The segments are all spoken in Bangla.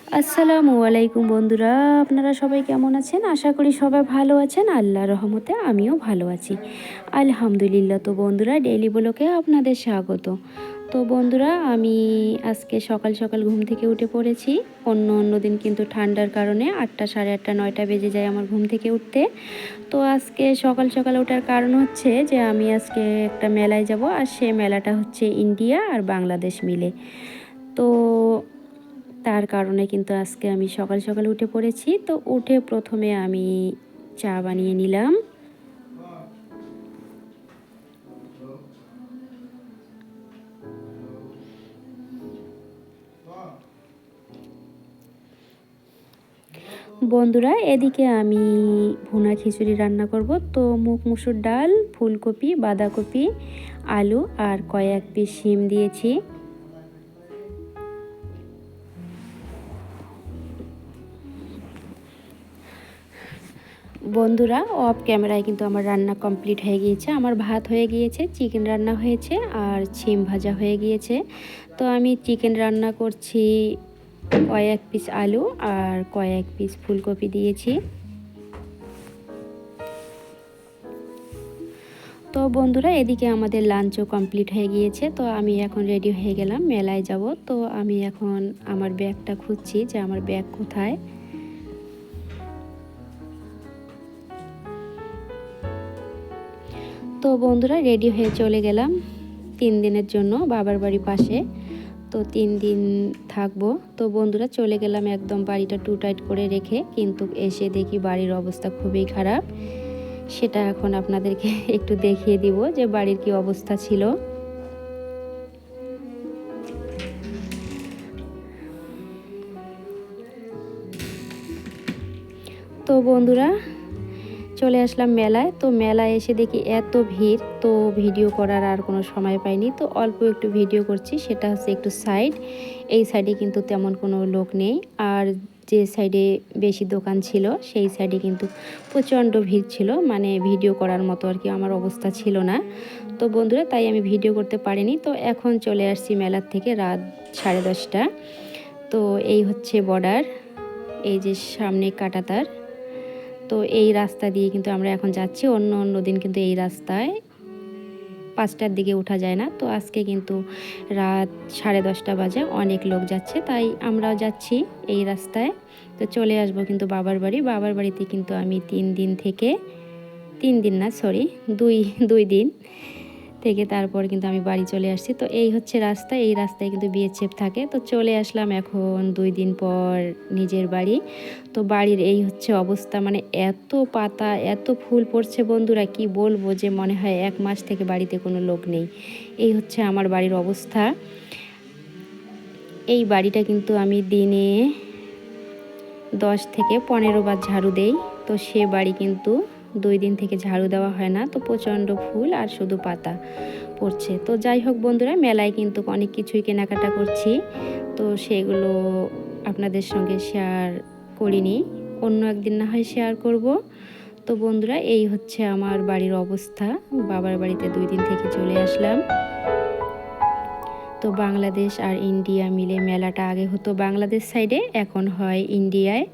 আসসালামু আলাইকুম বন্ধুরা, আপনারা সবাই কেমন আছেন? আশা করি সবাই ভালো আছেন। আল্লাহর রহমতে আমিও ভালো আছি, আলহামদুলিল্লাহ। তো বন্ধুরা, ডেইলি ব্লগে আপনাদের স্বাগত। তো বন্ধুরা, আমি আজকে সকাল সকাল ঘুম থেকে উঠে পড়েছি। অন্য দিন কিন্তু ঠান্ডার কারণে 8টা, সাড়ে 8টা, 9টা বেজে যায় আমার ঘুম থেকে উঠতে। তো আজকে সকাল সকাল ওঠার কারণ হচ্ছে যে আমি আজকে একটা মেলায় যাব, আর সে মেলাটা হচ্ছে ইন্ডিয়া আর বাংলাদেশ মিলে। তো তার কারণে কিন্তু আজকে আমি সকাল সকাল উঠে পড়েছি। তো উঠে প্রথমে আমি চা বানিয়ে নিলাম। বন্ধুরা, এদিকে আমি ভুনা খিচুড়ি রান্না করব। তো মুগ মুসুর ডাল, ফুলকপি, বাঁধাকপি, আলু আর কয়েক পিস শিম দিয়েছি। বন্ধুরা, অফ ক্যামেরায় কিন্তু আমার রান্না কমপ্লিট হয়ে গিয়েছে। আমার ভাত হয়ে গিয়েছে, চিকেন রান্না হয়েছে আর শিম ভাজা হয়ে গিয়েছে। তো আমি চিকেন রান্না করছি, কয়েক পিস আলু আর কয়েক পিস ফুলকপি দিয়েছি। তো বন্ধুরা, এদিকে আমাদের লাঞ্চও কমপ্লিট হয়ে গিয়েছে। তো আমি এখন রেডি হয়ে গেলাম, মেলায় যাব। তো আমি এখন আমার ব্যাগটা খুঁজছি যে আমার ব্যাগ কোথায়। তো বন্ধুরা, রেডি হয়ে চলে গেলাম 3 দিনের জন্য বাবার বাড়ি পাশে। তো 3 দিন থাকবো। তো বন্ধুরা, চলে গেলাম একদম বাড়িটা টু টাইট করে রেখে, কিন্তু এসে দেখি বাড়ির অবস্থা খুবই খারাপ। সেটা এখন আপনাদেরকে একটু দেখিয়ে দিব যে বাড়ির কি অবস্থা ছিল। তো বন্ধুরা, চলে আসলাম মেলায়। তো মেলায় এসে দেখি এত ভিড়, তো ভিডিও করার আর কোনো সময় পাইনি। তো অল্প একটু ভিডিও করছি, সেটা হচ্ছে একটু সাইড। এই সাইডে কিন্তু তেমন কোনো লোক নেই, আর যে সাইডে বেশি দোকান ছিল সেই সাইডে কিন্তু প্রচণ্ড ভিড় ছিল, মানে ভিডিও করার মতো আর কি আমার অবস্থা ছিল না। তো বন্ধুরা, তাই আমি ভিডিও করতে পারিনি। তো এখন চলে আসছি মেলার থেকে রাত 10:30। তো এই হচ্ছে বর্ডার, এই যে সামনে কাঁটাতার। তো এই রাস্তা দিয়ে কিন্তু আমরা এখন যাচ্ছি। অন্য দিন কিন্তু এই রাস্তায় 5টার দিকে ওঠা যায় না। তো আজকে কিন্তু রাত 10:30 বাজে, অনেক লোক যাচ্ছে, তাই আমরাও যাচ্ছি এই রাস্তায়। তো চলে আসবো কিন্তু বাবার বাড়ি। বাবার বাড়িতে কিন্তু আমি 3 দিন না, সরি, দুই দিন থেকে তারপর কিন্তু আমি বাড়ি চলে আসছি। তো এই হচ্ছে রাস্তা, এই রাস্তায় কিন্তু বিএসএফ থাকে। তো চলে আসলাম এখন 2 দিন পর নিজের বাড়ি। তো বাড়ির এই হচ্ছে অবস্থা, মানে এত পাতা, এত ফুল পড়ছে বন্ধুরা, কি বলবো, যে মনে হয় 1 মাস থেকে বাড়িতে কোনো লোক নেই। এই হচ্ছে আমার বাড়ির অবস্থা। এই বাড়িটা কিন্তু আমি দিনে 10 থেকে 15 বার ঝাড়ু দেই। তো সে বাড়ি কিন্তু 2 দিন থেকে ঝাড়ু দেওয়া হয় না। তো প্রচণ্ড ফুল আর শুধু পাতা পড়ছে। তো যাই হোক বন্ধুরা, মেলায় কিন্তু অনেক কিছুই কেনাকাটা করছি। তো সেগুলো আপনাদের সঙ্গে শেয়ার করিনি, অন্য একদিন না হয় শেয়ার করব। তো বন্ধুরা, এই হচ্ছে আমার বাড়ির অবস্থা। বাবার বাড়িতে 2 দিন থেকে চলে আসলাম। তো বাংলাদেশ আর ইন্ডিয়া মিলে মেলাটা আগে হতো বাংলাদেশ সাইডে, এখন হয় ইন্ডিয়ায়।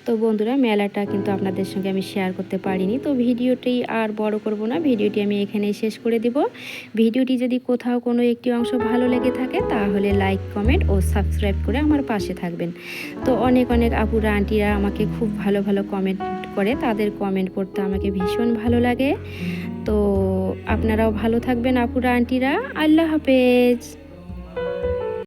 তো বন্ধুরা, মেলাটা কিন্তু আপনাদের সঙ্গে আমি শেয়ার করতে পারিনি। তো ভিডিওটি আর বড় করব না, ভিডিওটি আমি এখানেই শেষ করে দিব। ভিডিওটি যদি কোথাও কোনো একটি অংশ ভালো লেগে থাকে, তাহলে লাইক, কমেন্ট ও সাবস্ক্রাইব করে আমার পাশে থাকবেন। তো অনেক আপুরা, আন্টিরা আমাকে খুব ভালো কমেন্ট করে, তাদের কমেন্ট পড়তে আমাকে ভীষণ ভালো লাগে। তো আপনারাও ভালো থাকবেন আপুরা, আন্টিরা। আল্লাহ হাফেজ।